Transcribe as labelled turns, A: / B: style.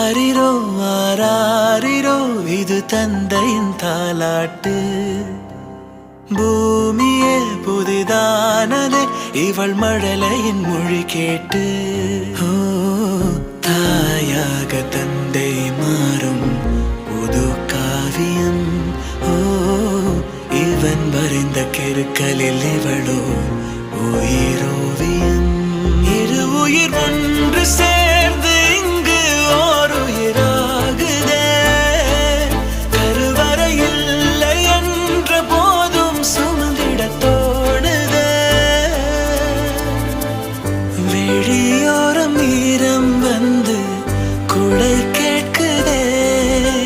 A: ஆரிரோ ஆராரிரோ இது தந்தையின் தாலாட்டு. பூமியே புதிதானதே இவள் மழலையின் மொழி கேட்டு. ஓ தாயாக தந்தை மாறும் புது காவியம். ஓ இவன் வரைந்த கெருக்களில் இவளோ உயிரோவியம்.